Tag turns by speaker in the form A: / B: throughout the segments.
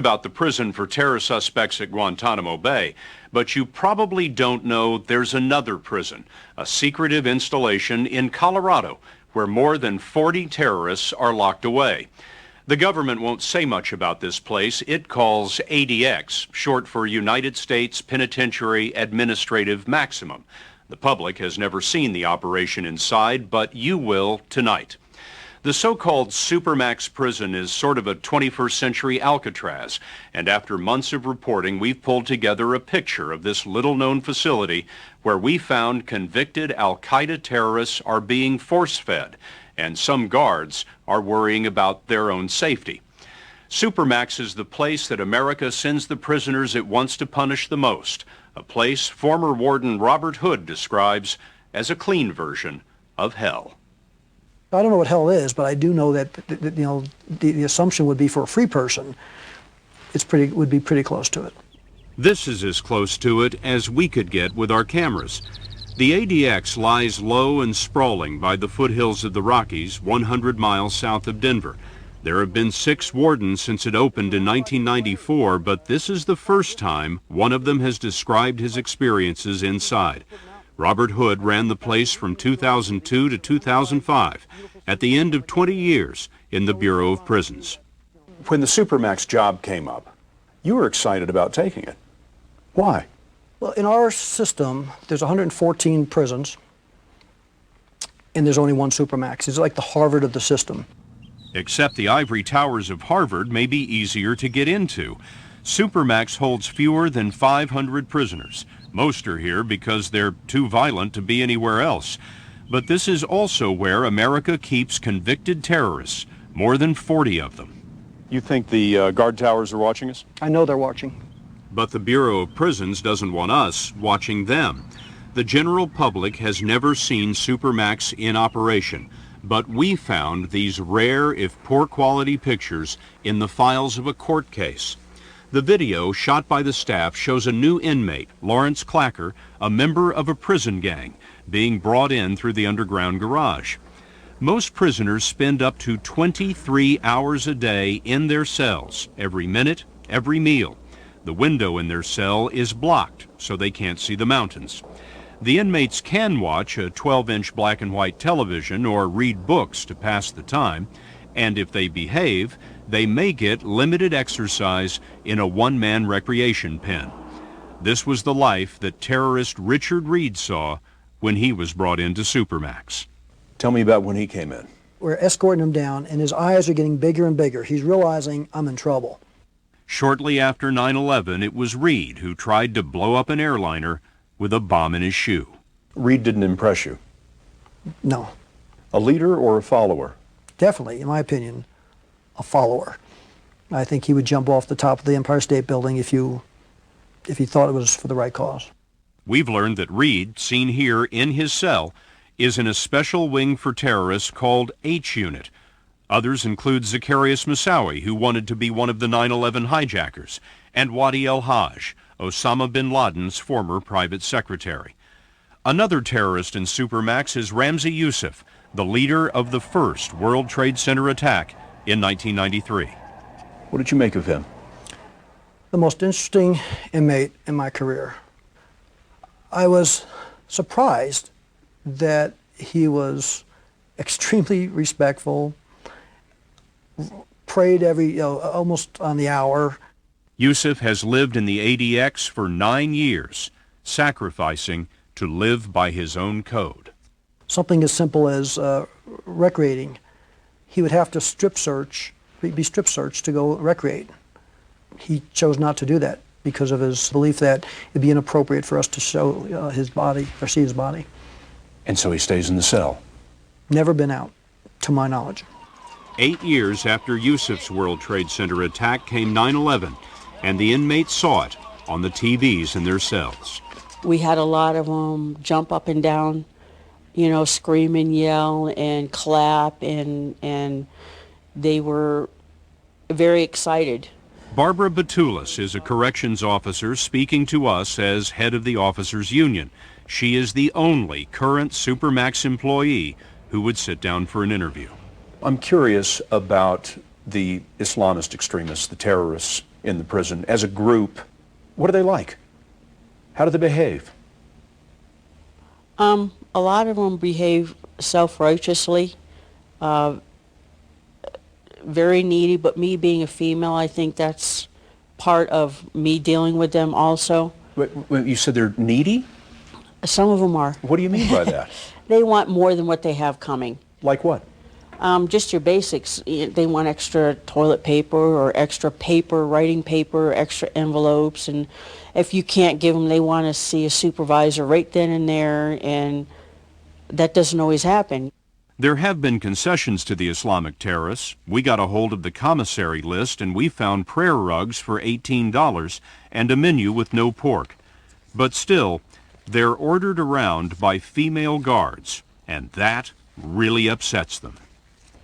A: About the prison for terror suspects at Guantanamo Bay, but you probably don't know there's another prison, a secretive installation in Colorado, where more than 40 terrorists are locked away. The government won't say much about this place. It calls ADX, short for United States Penitentiary Administrative Maximum. The public has never seen the operation inside, but you will tonight. The so-called Supermax prison is sort of a 21st century Alcatraz, and after months of reporting, we've pulled together a picture of this little-known facility where we found convicted al-Qaeda terrorists are being force-fed, and some guards are worrying about their own safety. Supermax is the place that America sends the prisoners it wants to punish the most, a place former Warden Robert Hood describes as a clean version of hell.
B: I don't know what hell is, but I do know that the assumption would be for a free person, would be pretty close to it.
A: This is as close to it as we could get with our cameras. The ADX lies low and sprawling by the foothills of the Rockies, 100 miles south of Denver. There have been 6 wardens since it opened in 1994, but this is the first time one of them has described his experiences inside. Robert Hood ran the place from 2002 to 2005, at the end of 20 years in the Bureau of Prisons.
C: When the Supermax job came up, you were excited about taking it. Why?
B: Well, in our system, there's 114 prisons, and there's only one Supermax. It's like the Harvard of the system.
A: Except the ivory towers of Harvard may be easier to get into. Supermax holds fewer than 500 prisoners. Most are here because they're too violent to be anywhere else. But this is also where America keeps convicted terrorists, more than 40 of them.
C: You think the guard towers are watching us?
B: I know they're watching.
A: But the Bureau of Prisons doesn't want us watching them. The general public has never seen Supermax in operation, but we found these rare, if poor quality pictures in the files of a court case. The video shot by the staff shows a new inmate, Lawrence Clacker, a member of a prison gang, being brought in through the underground garage. Most prisoners spend up to 23 hours a day in their cells, every minute, every meal. The window in their cell is blocked, so they can't see the mountains. The inmates can watch a 12-inch black and white television or read books to pass the time, and if they behave, they may get limited exercise in a one-man recreation pen. This was the life that terrorist Richard Reed saw when he was brought into Supermax.
C: Tell me about when he came in.
B: We're escorting him down, and his eyes are getting bigger and bigger. He's realizing I'm in trouble.
A: Shortly after 9/11, it was Reed who tried to blow up an airliner with a bomb in his shoe.
C: Reed didn't impress you?
B: No.
C: A leader or a follower?
B: Definitely, in my opinion, a follower. I think he would jump off the top of the Empire State Building if he thought it was for the right cause.
A: We've learned that Reed, seen here in his cell, is in a special wing for terrorists called H Unit. Others include Zacharias Moussaoui, who wanted to be one of the 9/11 hijackers, and Wadi El-Haj, Osama bin Laden's former private secretary. Another terrorist in Supermax is Ramsay Yusuf, the leader of the first World Trade Center attack in 1993.
C: What did you make of him?
B: The most interesting inmate in my career. I was surprised that he was extremely respectful, prayed almost on the hour.
A: Yusuf has lived in the ADX for 9 years, sacrificing to live by his own code.
B: Something as simple as recreating. He would have to be strip searched to go recreate. He chose not to do that because of his belief that it'd be inappropriate for us to show his body or see his body.
C: And so he stays in the cell?
B: Never been out, to my knowledge.
A: 8 years after Yusuf's World Trade Center attack came 9/11, and the inmates saw it on the TVs in their cells.
D: We had a lot of them jump up and down, scream and yell and clap, and they were very excited.
A: Barbara Batulis is a corrections officer speaking to us as head of the officers union. She is the only current Supermax employee who would sit down for an interview.
C: I'm curious about the Islamist extremists, the terrorists in the prison as a group. What are they like? How do they behave?
D: A lot of them behave self-righteously, very needy, but me being a female, I think that's part of me dealing with them also.
C: Wait, you said they're needy?
D: Some of them are.
C: What do you mean by that?
D: They want more than what they have coming.
C: Like what?
D: Just your basics. They want extra toilet paper or extra paper, writing paper, extra envelopes, and if you can't give them, they want to see a supervisor right then and there, and that doesn't always happen.
A: There have been concessions to the Islamic terrorists. We got a hold of the commissary list and we found prayer rugs for $18 and a menu with no pork. But still, they're ordered around by female guards, and that really upsets them.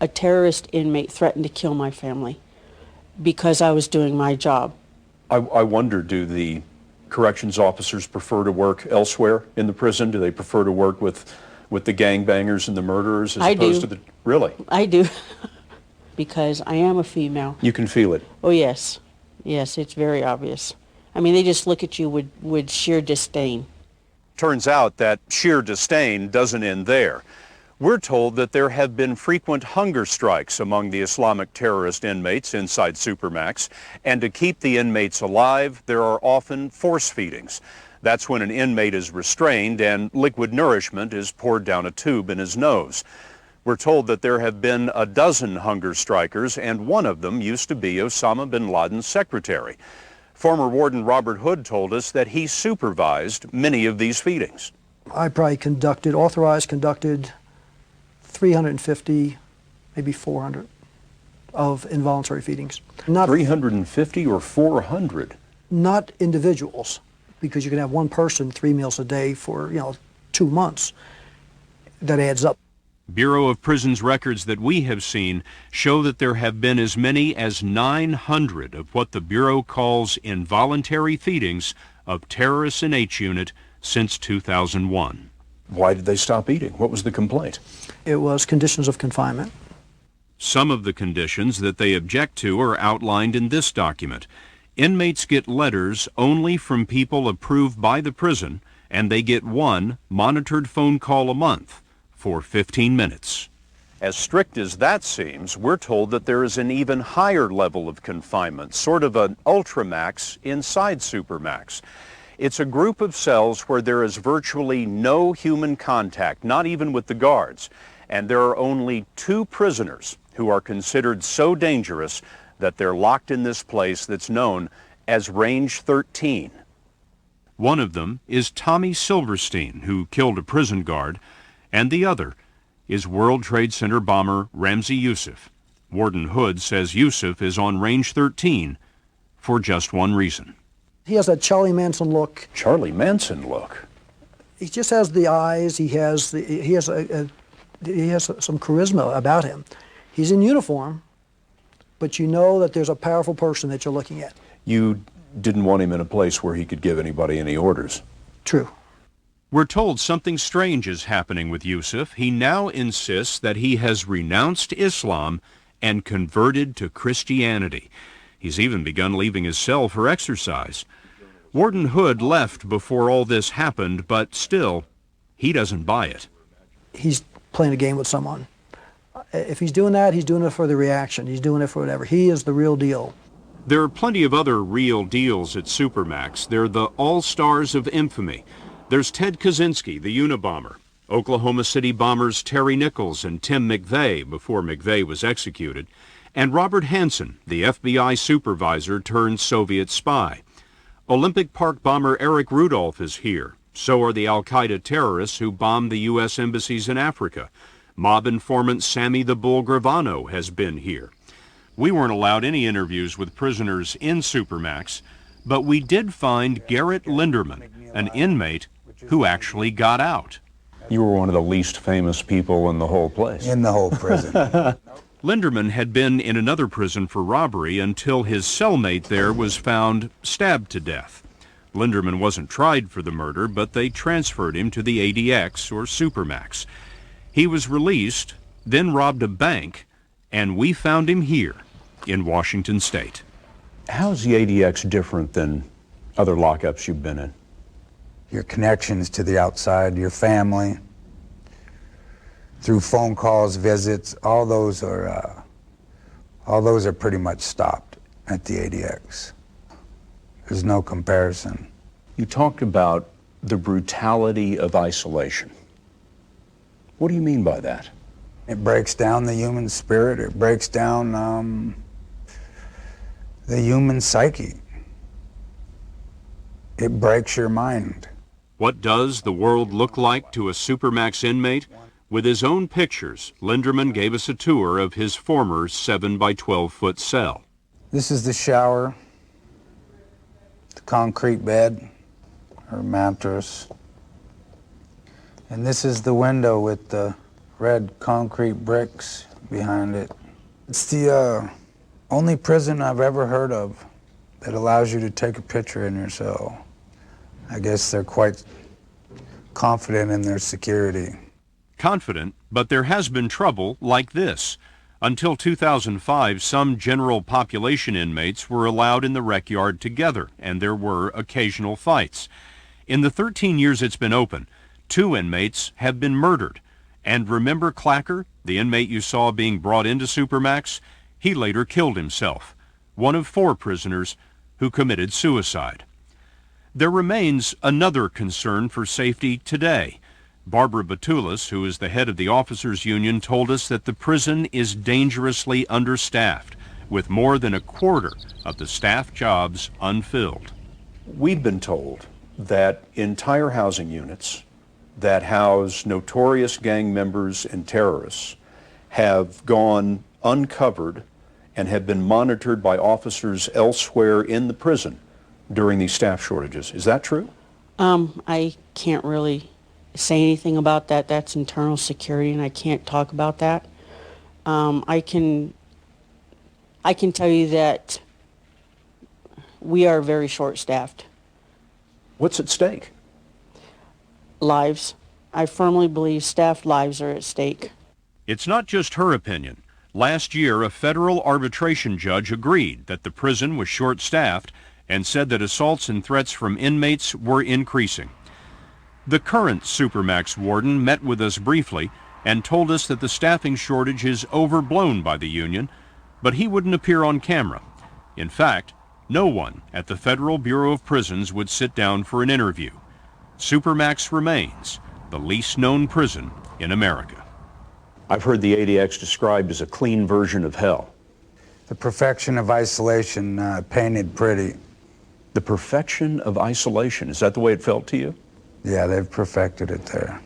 D: A terrorist inmate threatened to kill my family because I was doing my job.
C: I wonder, do the corrections officers prefer to work elsewhere in the prison? Do they prefer to work with the gangbangers and the murderers as opposed to the... Really?
D: I do. Because I am a female.
C: You can feel it.
D: Oh, yes. Yes, it's very obvious. I mean, they just look at you with sheer disdain.
A: Turns out that sheer disdain doesn't end there. We're told that there have been frequent hunger strikes among the Islamic terrorist inmates inside Supermax, and to keep the inmates alive, there are often force feedings. That's when an inmate is restrained and liquid nourishment is poured down a tube in his nose. We're told that there have been a dozen hunger strikers, and one of them used to be Osama bin Laden's secretary. Former Warden Robert Hood told us that he supervised many of these feedings.
B: I probably conducted 350, maybe 400 of involuntary feedings. Not
C: 350 or 400?
B: Not individuals, because you can have one person 3 meals a day for 2 months. That adds up.
A: Bureau of Prisons records that we have seen show that there have been as many as 900 of what the Bureau calls involuntary feedings of terrorists in H Unit since 2001.
C: Why did they stop eating? What was the complaint?
B: It was conditions of confinement.
A: Some of the conditions that they object to are outlined in this document. Inmates get letters only from people approved by the prison, and they get one monitored phone call a month for 15 minutes. As strict as that seems, we're told that there is an even higher level of confinement, sort of an ultramax inside Supermax. It's a group of cells where there is virtually no human contact, not even with the guards, and there are only 2 prisoners who are considered so dangerous that they're locked in this place that's known as Range 13. One of them is Tommy Silverstein, who killed a prison guard, and the other is World Trade Center bomber Ramsay Yusuf. Warden Hood says Yusuf is on Range 13 for just one reason.
B: He has that Charlie Manson look.
C: Charlie Manson look.
B: He just has the eyes. He has some charisma about him. He's in uniform, but you know that there's a powerful person that you're looking at.
C: You didn't want him in a place where he could give anybody any orders.
B: True.
A: We're told something strange is happening with Yusuf. He now insists that he has renounced Islam and converted to Christianity. He's even begun leaving his cell for exercise. Warden Hood left before all this happened, but still, he doesn't buy it.
B: He's playing a game with someone. If he's doing that, he's doing it for the reaction. He's doing it for whatever. He is the real deal.
A: There are plenty of other real deals at Supermax. They're the all-stars of infamy. There's Ted Kaczynski, the Unabomber, Oklahoma City bombers Terry Nichols and Tim McVeigh before McVeigh was executed, and Robert Hansen, the FBI supervisor turned Soviet spy. Olympic Park bomber Eric Rudolph is here. So are the al-Qaeda terrorists who bombed the U.S. embassies in Africa. Mob informant Sammy the Bull Gravano has been here. We weren't allowed any interviews with prisoners in Supermax, but we did find Garrett Linderman, an inmate who actually got out.
C: You were one of the least famous people in the whole place.
E: In the whole prison.
A: Linderman had been in another prison for robbery until his cellmate there was found stabbed to death. Linderman wasn't tried for the murder, but they transferred him to the ADX, or Supermax. He was released, then robbed a bank, and we found him here in Washington State.
C: How's the ADX different than other lockups you've been in?
E: Your connections to the outside, your family, through phone calls, visits, all those are pretty much stopped at the ADX. There's no comparison.
C: You talked about the brutality of isolation. What do you mean by that?
E: It breaks down the human spirit. It breaks down the human psyche. It breaks your mind.
A: What does the world look like to a Supermax inmate? With his own pictures, Linderman gave us a tour of his former 7 by 12-foot cell.
E: This is the shower, the concrete bed or mattress. And this is the window with the red concrete bricks behind it. It's the only prison I've ever heard of that allows you to take a picture in your cell. I guess they're quite confident in their security.
A: Confident, but there has been trouble like this. Until 2005, some general population inmates were allowed in the rec yard together, and there were occasional fights. In the 13 years it's been open, 2 inmates have been murdered. And remember Clacker, the inmate you saw being brought into Supermax? He later killed himself, one of 4 prisoners who committed suicide. There remains another concern for safety today. Barbara Batulis, who is the head of the officers' union, told us that the prison is dangerously understaffed, with more than a quarter of the staff jobs unfilled.
C: We've been told that entire housing units that house notorious gang members and terrorists have gone uncovered and have been monitored by officers elsewhere in the prison during these staff shortages. Is that true?
D: I can't really say anything about that. That's internal security, and I can't talk about that. I can tell you that we are very short-staffed.
C: What's at stake?
D: Lives. I firmly believe staff lives are at stake.
A: It's not just her opinion. Last year, a federal arbitration judge agreed that the prison was short-staffed and said that assaults and threats from inmates were increasing. The current Supermax warden met with us briefly and told us that the staffing shortage is overblown by the union, but he wouldn't appear on camera. In fact, no one at the Federal Bureau of Prisons would sit down for an interview. Supermax remains the least known prison in America.
C: I've heard the ADX described as a clean version of hell.
E: The perfection of isolation painted pretty.
C: The perfection of isolation, is that the way it felt to you?
E: Yeah, they've perfected it there.